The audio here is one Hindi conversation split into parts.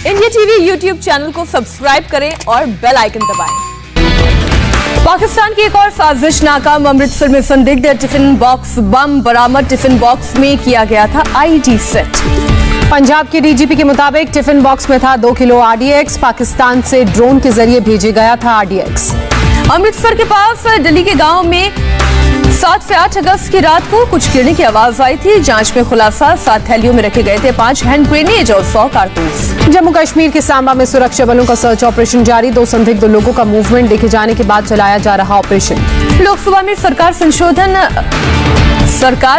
इंडिया टीवी यूट्यूब चैनल को सब्सक्राइब करें और बेल आइकन दबाएं। पाकिस्तान की एक और साजिश नाकाम। अमृतसर में संदिग्ध टिफिन बॉक्स बम बरामद। टिफिन बॉक्स में किया गया था आईडी सेट। पंजाब के डीजीपी के मुताबिक टिफिन बॉक्स में था 2 किलो आरडीएक्स। पाकिस्तान से ड्रोन के जरिए भेजे गया था आरडीएक्स। अमृतसर के पास दिल्ली के गांव में 7 से 8 अगस्त की रात को कुछ गिरने की आवाज आई थी। जांच में खुलासा, 7 थैलियों में रखे गए थे 5 हैंड ग्रेनेड और 100 कारतूस। जम्मू कश्मीर के सांबा में सुरक्षा बलों का सर्च ऑपरेशन जारी। 2 संदिग्ध लोगों का मूवमेंट देखे जाने के बाद चलाया जा रहा ऑपरेशन। लोकसभा में सरकार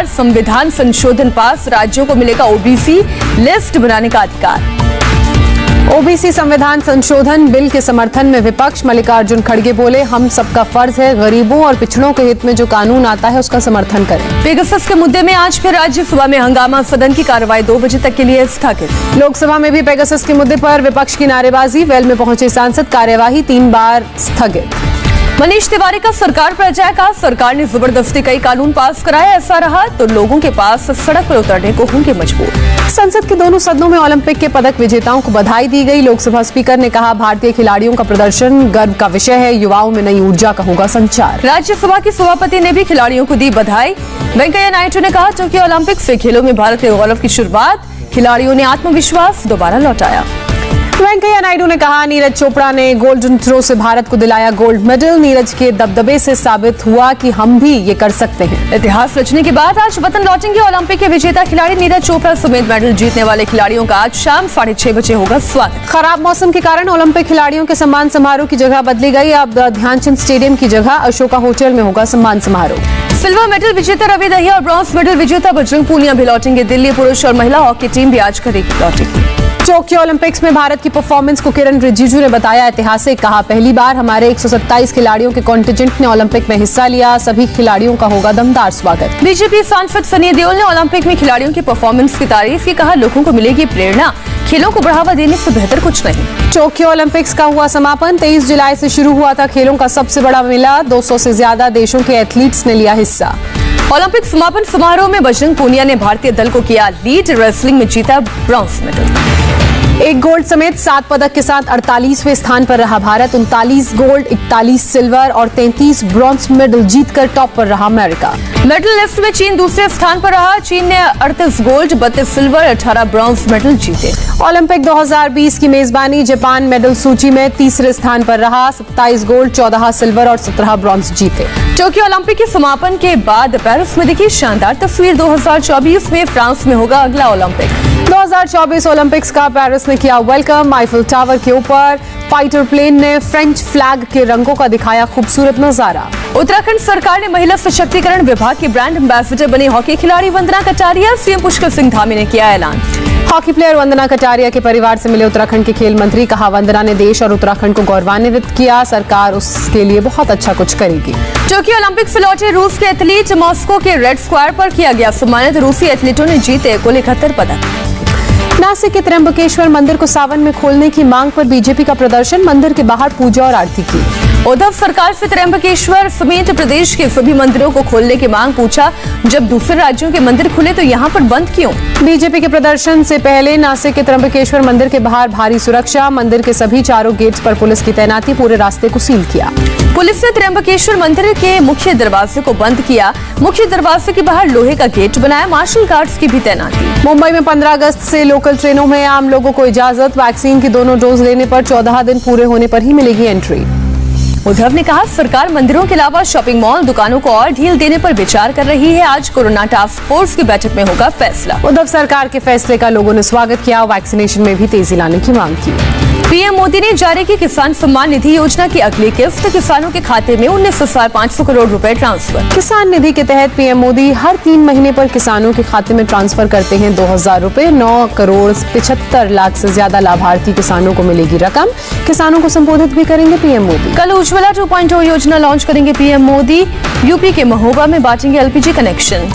संविधान संशोधन पास। राज्यों को मिलेगा ओबीसी लिस्ट बनाने का अधिकार। ओबीसी संविधान संशोधन बिल के समर्थन में विपक्ष। मल्लिकार्जुन खड़गे बोले, हम सबका फर्ज है गरीबों और पिछड़ों के हित में जो कानून आता है उसका समर्थन करें। पेगासस के मुद्दे में आज फिर राज्यसभा में हंगामा। सदन की कार्रवाई 2 बजे तक के लिए स्थगित। लोकसभा में भी पेगासस के मुद्दे पर विपक्ष की नारेबाजी। वेल में पहुंचे सांसद। कार्यवाही 3 बार स्थगित। मनीष तिवारी का सरकार पर जाएगा। सरकार ने जबरदस्ती कई कानून पास कराए। ऐसा रहा तो लोगों के पास सड़क पर उतरने को होंगे मजबूर। संसद के दोनों सदनों में ओलंपिक के पदक विजेताओं को बधाई दी गई। लोकसभा स्पीकर ने कहा, भारतीय खिलाड़ियों का प्रदर्शन गर्व का विषय है। युवाओं में नई ऊर्जा का होगा संचार। राज्यसभा के सभापति ने भी खिलाड़ियों को दी बधाई। वेंकैया नायडू ने कहा, टोक्यो ओलंपिक से खेलों में भारत के गौरव की शुरुआत। खिलाड़ियों ने आत्मविश्वास दोबारा लौटाया। वेंकैया नायडू ने कहा, नीरज चोपड़ा ने गोल्डन थ्रो से भारत को दिलाया गोल्ड मेडल। नीरज के दबदबे से साबित हुआ कि हम भी ये कर सकते हैं। इतिहास रचने के बाद आज वतन लौटेंगे ओलंपिक के विजेता खिलाड़ी। नीरज चोपड़ा समेत मेडल जीतने वाले खिलाड़ियों का आज शाम 6:30 बजे होगा स्वागत। खराब मौसम के कारण ओलंपिक खिलाड़ियों के सम्मान समारोह की जगह बदली गई। अब ध्यानचंद स्टेडियम की जगह अशोका होटल में होगा सम्मान समारोह। सिल्वर मेडल विजेता रवि दहिया और ब्रॉन्ज मेडल विजेता बजरंग पूनिया भी लौटेंगे दिल्ली। पुरुष और महिला हॉकी टीम भी आज करेगी लौटेगी। टोक्यो ओलंपिक्स में भारत की परफॉर्मेंस को किरण रिजिजू ने बताया ऐतिहासिक। कहा, पहली बार हमारे 127 खिलाड़ियों के कॉन्टिजेंट ने ओलंपिक में हिस्सा लिया। सभी खिलाड़ियों का होगा दमदार स्वागत। बीजेपी सांसद सनी देओल ने ओलंपिक में खिलाड़ियों की परफॉर्मेंस की तारीफ की। कहा, लोगों को मिलेगी प्रेरणा। खेलों को बढ़ावा देने से बेहतर कुछ नहीं। टोक्यो ओलंपिक्स का हुआ समापन। 23 जुलाई से शुरू हुआ था खेलों का सबसे बड़ा मेला। 200 से ज्यादा देशों के एथलीट्स ने लिया हिस्सा। ओलंपिक समापन समारोह में बजरंग पूनिया ने भारतीय दल को किया लीड। रेसलिंग में जीता ब्रॉन्ज मेडल। 1 गोल्ड समेत 7 पदक के साथ 48वें स्थान पर रहा भारत। 39 गोल्ड, 41 सिल्वर और 33 ब्रॉन्ज मेडल जीतकर टॉप पर रहा अमेरिका। मेडल लिस्ट में चीन दूसरे स्थान पर रहा। चीन ने 38 गोल्ड, 32 सिल्वर, 18 ब्रॉन्ज मेडल जीते। ओलंपिक 2020 की मेजबानी। जापान मेडल सूची में तीसरे स्थान पर रहा। 27 गोल्ड, 14 सिल्वर और 17 ब्रॉन्ज जीते। टोक्यो ओलंपिक के समापन के बाद पेरिस में दिखी शानदार तस्वीर। 2024 में फ्रांस में होगा अगला ओलंपिक। 2024 ओलंपिक्स का पेरिस ने किया वेलकम। आईफल टावर के ऊपर फाइटर प्लेन ने फ्रेंच फ्लैग के रंगों का दिखाया खूबसूरत नजारा। उत्तराखंड सरकार ने महिला सशक्तिकरण विभाग की ब्रांड एम्बेसडर बनी हॉकी खिलाड़ी वंदना कटारिया। सीएम पुष्कर सिंह धामी ने किया ऐलान। हॉकी प्लेयर वंदना कटारिया के परिवार से मिले उत्तराखंड के खेल मंत्री। कहा, वंदना ने देश और उत्तराखंड को गौरवान्वित किया। सरकार उसके लिए बहुत अच्छा कुछ करेगी। टोक्यो ओलंपिक से लौटे रूस के एथलीट मॉस्को के रेड स्क्वायर पर किया गया सम्मानित। रूसी एथलीटों ने जीते कुल 71 पदक। नासिक के त्र्यंबकेश्वर मंदिर को सावन में खोलने की मांग पर बीजेपी का प्रदर्शन। मंदिर के बाहर पूजा और आरती की। उद्धव सरकार से त्र्यंबकेश्वर समेत प्रदेश के सभी मंदिरों को खोलने की मांग। पूछा, जब दूसरे राज्यों के मंदिर खुले तो यहाँ पर बंद क्यों? बीजेपी के प्रदर्शन से पहले नासिक के त्र्यंबकेश्वर मंदिर के बाहर भारी सुरक्षा। मंदिर के सभी 4 गेट्स पर पुलिस की तैनाती। पूरे रास्ते को सील किया। पुलिस ने त्र्यंबकेश्वर मंदिर के मुख्य दरवाजे को बंद किया। मुख्य दरवाजे के बाहर लोहे का गेट बनाया। मार्शल गार्ड्स की भी तैनाती। मुंबई में 15 अगस्त से लोकल ट्रेनों में आम लोगों को इजाजत। वैक्सीन की दोनों डोज लेने पर 14 दिन पूरे होने पर ही मिलेगी एंट्री। उद्धव ने कहा, सरकार मंदिरों के अलावा शॉपिंग मॉल, दुकानों को और ढील देने पर विचार कर रही है। आज कोरोना टास्क फोर्स की बैठक में होगा फैसला। उद्धव सरकार के फैसले का लोगों ने स्वागत किया। वैक्सीनेशन में भी तेजी लाने की मांग की। पीएम मोदी ने जारी की किसान सम्मान निधि योजना की अगली किस्त। किसानों के खाते में 19,500 करोड़ रुपए ट्रांसफर। किसान निधि के तहत पीएम मोदी हर 3 महीने पर किसानों के खाते में ट्रांसफर करते हैं 2,000 रुपए। 9 करोड़ 75 लाख से ज्यादा लाभार्थी किसानों को मिलेगी रकम। किसानों को संबोधित भी करेंगे पीएम मोदी। कल उज्ज्वला 2.0 योजना लॉन्च करेंगे पीएम मोदी। यूपी के महोबा में बांटेंगे एलपीजी कनेक्शन।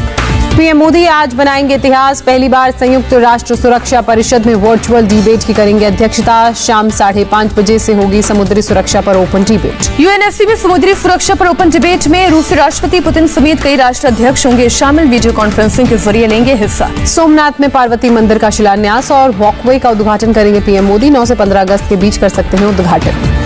पीएम मोदी आज बनाएंगे इतिहास। पहली बार संयुक्त राष्ट्र सुरक्षा परिषद में वर्चुअल डिबेट की करेंगे अध्यक्षता। शाम 5:30 बजे से होगी समुद्री सुरक्षा पर ओपन डिबेट। यूएनएससी में समुद्री सुरक्षा पर ओपन डिबेट में रूसी राष्ट्रपति पुतिन समेत कई राष्ट्राध्यक्ष होंगे शामिल। वीडियो कॉन्फ्रेंसिंग के जरिए लेंगे हिस्सा। सोमनाथ में पार्वती मंदिर का शिलान्यास और वॉकवे का उद्घाटन करेंगे पीएम मोदी। 9 से 15 अगस्त के बीच कर सकते हैं उद्घाटन।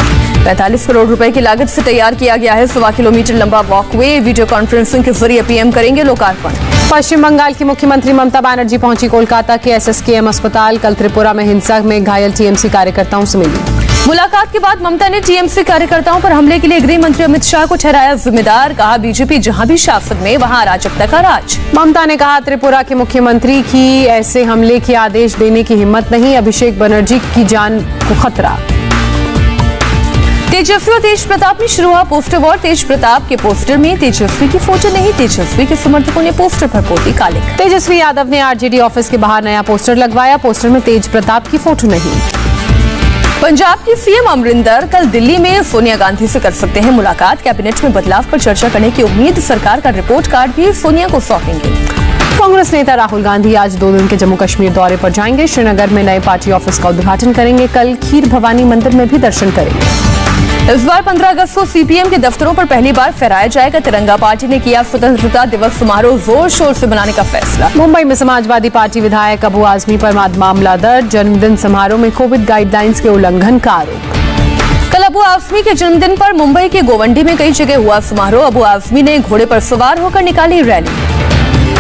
45 करोड़ रुपए की लागत से तैयार किया गया है 1.25 किलोमीटर लंबा वॉकवे। वीडियो कॉन्फ्रेंसिंग के जरिए पीएम करेंगे लोकार्पण। पश्चिम बंगाल की मुख्यमंत्री ममता बनर्जी पहुंची कोलकाता के एसएसकेएम अस्पताल। कल त्रिपुरा में हिंसा में घायल टीएमसी कार्यकर्ताओं से मिली। मुलाकात के बाद ममता ने टीएमसी कार्यकर्ताओं पर हमले के लिए गृह मंत्री अमित शाह को ठहराया जिम्मेदार। कहा बीजेपी जहां भी शासन में वहां अराजकता का राज। ममता ने कहा त्रिपुरा के मुख्यमंत्री की ऐसे हमले के आदेश देने की हिम्मत नहीं। अभिषेक बनर्जी की जान को खतरा। तेजस्वी और तेज प्रताप में शुरू हुआ पोस्टर वॉर। तेज प्रताप के पोस्टर में तेजस्वी की फोटो नहीं। तेजस्वी के समर्थकों ने पोस्टर पर पोती कालिक। तेजस्वी यादव ने आरजेडी ऑफिस के बाहर नया पोस्टर लगवाया। पोस्टर में तेज प्रताप की फोटो नहीं। पंजाब की सीएम अमरिंदर कल दिल्ली में सोनिया गांधी से कर सकते हैं मुलाकात। कैबिनेट में बदलाव पर चर्चा करने की उम्मीद। सरकार का रिपोर्ट कार्ड भी सोनिया को सौंपेंगे। कांग्रेस नेता राहुल गांधी आज 2 दिन के जम्मू कश्मीर दौरे पर जाएंगे। श्रीनगर में नए पार्टी ऑफिस का उद्घाटन करेंगे। कल खीर भवानी मंदिर में भी दर्शन करेंगे। इस बार 15 अगस्त को सीपीएम के दफ्तरों पर पहली बार फहराया जाएगा तिरंगा। पार्टी ने किया स्वतंत्रता दिवस समारोह जोर शोर से मनाने का फैसला। मुंबई में समाजवादी पार्टी विधायक अबू आजमी पर मामला दर्ज। जन्मदिन समारोह में कोविड गाइडलाइंस के उल्लंघन का आरोप। कल अबू आजमी के जन्मदिन पर मुंबई के गोवंडी में कई जगह हुआ समारोह। अबू आजमी ने घोड़े पर सवार होकर निकाली रैली।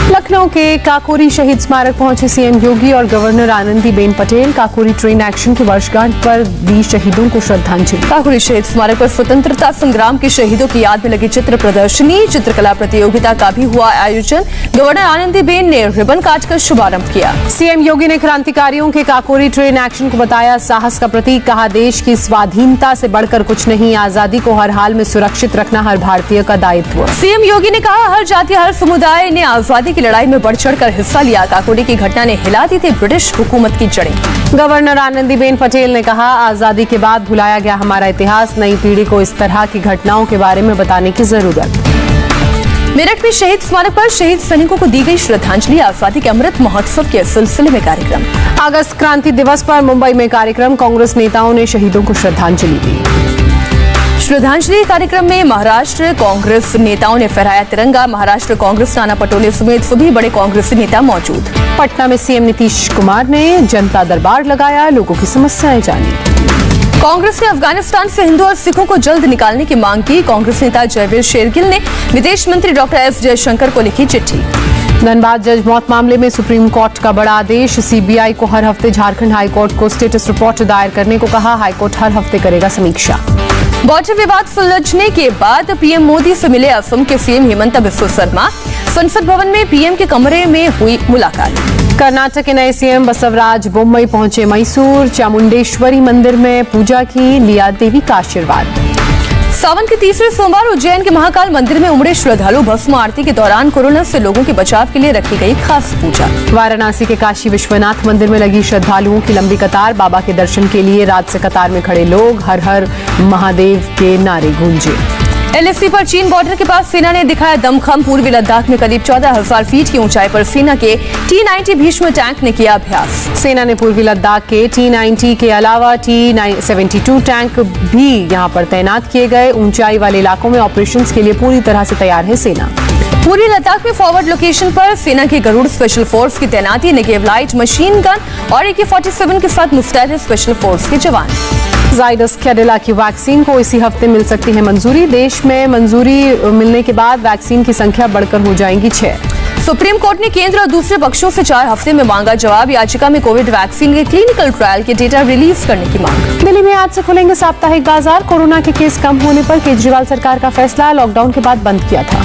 लखनऊ के काकोरी शहीद स्मारक पहुंचे सीएम योगी और governor Anandiben Patel. Kakori train action की वर्षगांठ पर दी शहीदों को श्रद्धांजलि। काकोरी शहीद स्मारक पर स्वतंत्रता संग्राम के शहीदों की याद में लगी चित्र प्रदर्शनी। चित्रकला प्रतियोगिता का भी हुआ आयोजन। गवर्नर आनंदीबेन ने रिबन काटकर शुभारंभ किया। सीएम योगी ने क्रांतिकारियों के काकोरी ट्रेन एक्शन को बताया साहस का प्रतीक। कहा देश की स्वाधीनता से बढ़कर कुछ नहीं। आजादी को हर हाल में सुरक्षित रखना हर भारतीय का दायित्व। सीएम योगी ने कहा हर जाति हर समुदाय ने आजादी की लड़ाई में बढ़ चढ़कर हिस्सा लिया। काकोरी की घटना ने हिला दी थी ब्रिटिश हुकूमत की जड़ें। गवर्नर आनंदीबेन पटेल ने कहा आजादी के बाद भुलाया गया हमारा इतिहास। नई पीढ़ी को इस तरह की घटनाओं के बारे में बताने की जरूरत। मेरठ में शहीद स्मारक पर शहीद सैनिकों को दी गई श्रद्धांजलि। आजादी के अमृत महोत्सव के सिलसिले में कार्यक्रम। अगस्त क्रांति दिवस पर मुंबई में कार्यक्रम। कांग्रेस नेताओं ने शहीदों को श्रद्धांजलि दी। श्रद्धांजलि कार्यक्रम में महाराष्ट्र कांग्रेस नेताओं ने फहराया तिरंगा। महाराष्ट्र कांग्रेस नाना पटोले समेत सभी बड़े कांग्रेसी नेता मौजूद। पटना में सीएम नीतीश कुमार ने जनता दरबार लगाया। लोगों की समस्याएं जानी। कांग्रेस ने अफगानिस्तान से हिंदू और सिखों को जल्द निकालने की मांग की। कांग्रेस नेता जयवीर शेरगिल ने विदेश मंत्री डॉक्टर एस जयशंकर को लिखी चिट्ठी। धनबाद जज मौत मामले में सुप्रीम कोर्ट का बड़ा आदेश। सीबीआई को हर हफ्ते झारखंड हाईकोर्ट को स्टेटस रिपोर्ट दायर करने को कहा। हाईकोर्ट हर हफ्ते करेगा समीक्षा। बॉर्डर विवाद सुलझने के बाद पीएम मोदी से मिले असम के सीएम हिमंता बिस्वा शर्मा। संसद भवन में पीएम के कमरे में हुई मुलाकात। कर्नाटक के नए सीएम बसवराज बोम्मई पहुंचे मैसूर। चामुंडेश्वरी मंदिर में पूजा की। लिया देवी का आशीर्वाद। सावन के तीसरे सोमवार उज्जैन के महाकाल मंदिर में उमड़े श्रद्धालु। भस्म आरती के दौरान कोरोना से लोगों के बचाव के लिए रखी गई खास पूजा। वाराणसी के काशी विश्वनाथ मंदिर में लगी श्रद्धालुओं की लंबी कतार। बाबा के दर्शन के लिए रात से कतार में खड़े लोग। हर हर महादेव के नारे गूंजे। एलएसी पर चीन बॉर्डर के पास सेना ने दिखाया दमखम। पूर्वी लद्दाख में करीब 14,000 फीट की ऊंचाई पर सेना के T-90 भीष्म टैंक ने किया अभ्यास। सेना ने पूर्वी लद्दाख के T-90 के अलावा T-72 टैंक भी यहां पर तैनात किए गए। ऊंचाई वाले इलाकों में ऑपरेशंस के लिए पूरी तरह से तैयार है सेना। पूर्वी लद्दाख में फॉरवर्ड लोकेशन पर सेना के गरुड़ स्पेशल फोर्स की तैनाती। नेगेव लाइट मशीन गन और AK-47 के साथ मुस्तैद स्पेशल फोर्स के जवान। जाइडस कैडिला की वैक्सीन को इसी हफ्ते मिल सकती है मंजूरी। देश में मंजूरी मिलने के बाद वैक्सीन की संख्या बढ़कर हो जाएंगी 6। सुप्रीम कोर्ट ने केंद्र और दूसरे पक्षों से 4 हफ्ते में मांगा जवाब। याचिका में कोविड वैक्सीन के क्लिनिकल ट्रायल के डेटा रिलीज करने की मांग। दिल्ली में आज से खुलेंगे साप्ताहिक बाजार। कोरोना के केस कम होने पर केजरीवाल सरकार का फैसला। लॉकडाउन के बाद बंद किया था।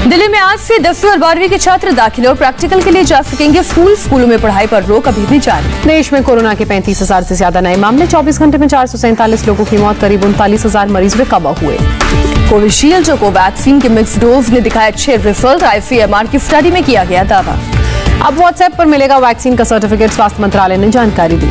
दिल्ली में आज से 10वीं और 12वीं के छात्र दाखिले और प्रैक्टिकल के लिए जा सकेंगे स्कूल। स्कूलों में पढ़ाई पर रोक अभी भी जारी। देश में कोरोना के 35,000 से ज्यादा नए मामले। 24 घंटे में 447 लोगों की मौत। करीब 39,000 मरीज रिकवर हुए। कोविशील्ड और कोवैक्सीन के मिक्स डोज ने दिखाया अच्छे रिजल्ट। ICMR की स्टडी में किया गया दावा। अब व्हाट्सएप पर मिलेगा वैक्सीन का सर्टिफिकेट। स्वास्थ्य मंत्रालय ने जानकारी दी।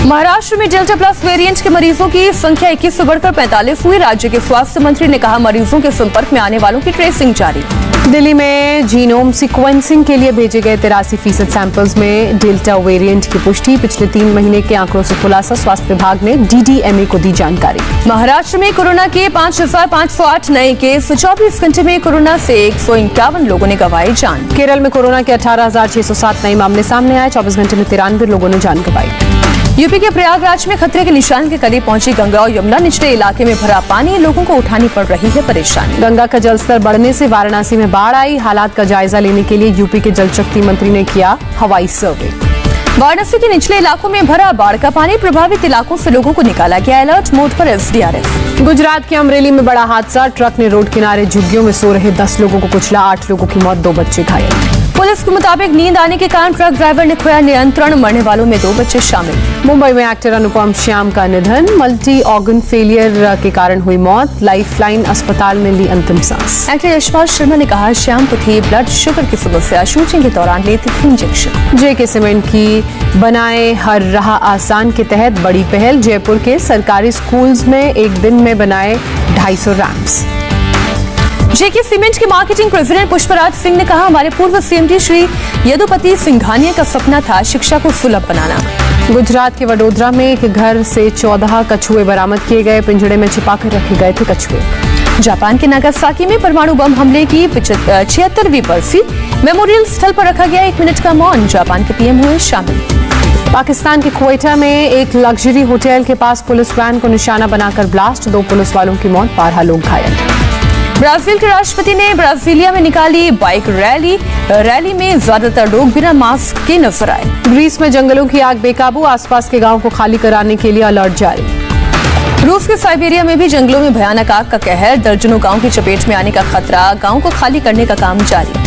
महाराष्ट्र में डेल्टा प्लस वेरिएंट के मरीजों की संख्या 21 से बढ़कर 45 हुई। राज्य के स्वास्थ्य मंत्री ने कहा मरीजों के संपर्क में आने वालों की ट्रेसिंग जारी। दिल्ली में जीनोम सीक्वेंसिंग के लिए भेजे गए 83% सैंपल्स में डेल्टा वेरिएंट की पुष्टि। पिछले 3 महीने के आंकड़ों से खुलासा, स्वास्थ्य विभाग ने DDMA को दी जानकारी। महाराष्ट्र में कोरोना के 5,508 नए केस। 24 घंटे में कोरोना से 151 लोगों ने गंवाई जान। केरल में कोरोना के 18,607 नए मामले सामने आए। 24 घंटे में 93 लोगों ने जान गंवाई। यूपी के प्रयागराज में खतरे के निशान के करीब पहुंची गंगा और यमुना। निचले इलाके में भरा पानी, लोगों को उठानी पड़ रही है परेशानी। गंगा का जलस्तर बढ़ने से वाराणसी में बाढ़ आई। हालात का जायजा लेने के लिए यूपी के जल शक्ति मंत्री ने किया हवाई सर्वे। वाराणसी के निचले इलाकों में भरा बाढ़ का पानी। प्रभावित इलाकों से लोगों को निकाला गया। अलर्ट मोड पर SDRF। गुजरात के अमरेली में बड़ा हादसा। ट्रक ने रोड किनारे झुग्गियों में सो रहे 10 लोगों को कुचला। 8 लोगों की मौत, 2 बच्चे घायल। पुलिस के मुताबिक नींद आने के कारण ट्रक ड्राइवर ने खोया नियंत्रण। मरने वालों में 2 बच्चे शामिल। मुंबई में एक्टर अनुपम श्याम का निधन। मल्टी ऑर्गन फेलियर के कारण हुई मौत। लाइफलाइन अस्पताल में ली अंतिम सांस। एक्टर यशपाल शर्मा ने कहा, श्याम को थी ब्लड शुगर की समस्या। शूटिंग के दौरान लेती थी इंजेक्शन। JK सीमेंट की बनाए हर राह आसान के तहत बड़ी पहल। जयपुर के सरकारी स्कूल्स में एक दिन में बनाए 250 रैंप्स। JK सीमेंट के मार्केटिंग प्रेसिडेंट पुष्पराज सिंह ने कहा, हमारे पूर्व CMD श्री यदुपति सिंघानिया का सपना था शिक्षा को सुलभ बनाना। गुजरात के वडोदरा में एक घर से 14 कछुए बरामद किए गए। पिंजड़े में छिपाकर रखे गए थे कछुए। जापान के नागासाकी में परमाणु बम हमले की 76वीं बरसी। मेमोरियल स्थल पर रखा गया 1 मिनट का मौन। जापान के PM हुए शामिल। पाकिस्तान के क्वेटा में एक लग्जरी होटल के पास पुलिस वैन को निशाना बनाकर ब्लास्ट। 2 पुलिस वालों की मौत, 12 लोग घायल। ब्राजील के राष्ट्रपति ने ब्राजीलिया में निकाली बाइक रैली में ज्यादातर लोग बिना मास्क के नजर आए। ग्रीस में जंगलों की आग बेकाबू। आसपास के गांव को खाली कराने के लिए अलर्ट जारी। रूस के साइबेरिया में भी जंगलों में भयानक आग का कहर। दर्जनों गांव की चपेट में आने का खतरा। गांव को खाली करने का काम जारी।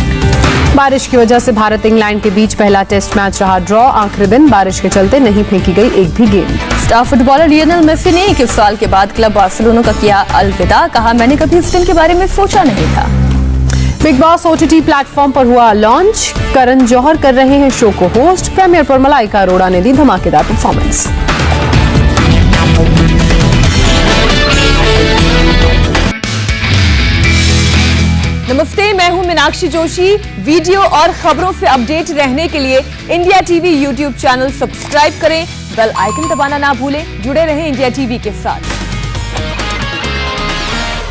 बारिश की वजह से भारत इंग्लैंड के बीच पहला टेस्ट मैच रहा ड्रॉ। आखिरी दिन बारिश के चलते नहीं फेंकी गई एक भी गेंद। स्टार फुटबॉलर लियोनेल मेसी ने 21 साल के बाद क्लब बार्सिलोना का किया अलविदा। कहा, मैंने कभी इस दिन के बारे में सोचा नहीं था। बिग बॉस OTT प्लेटफॉर्म पर हुआ लॉन्च। करण जौहर कर रहे हैं शो को होस्ट। प्रीमियर पर मलाइका अरोड़ा ने दी धमाकेदार परफॉर्मेंस। नमस्ते, मैं हूं मीनाक्षी जोशी। वीडियो और खबरों से अपडेट रहने के लिए India TV YouTube channel subscribe करें। बेल आइकन दबाना ना भूलें। जुड़े रहें इंडिया TV के साथ।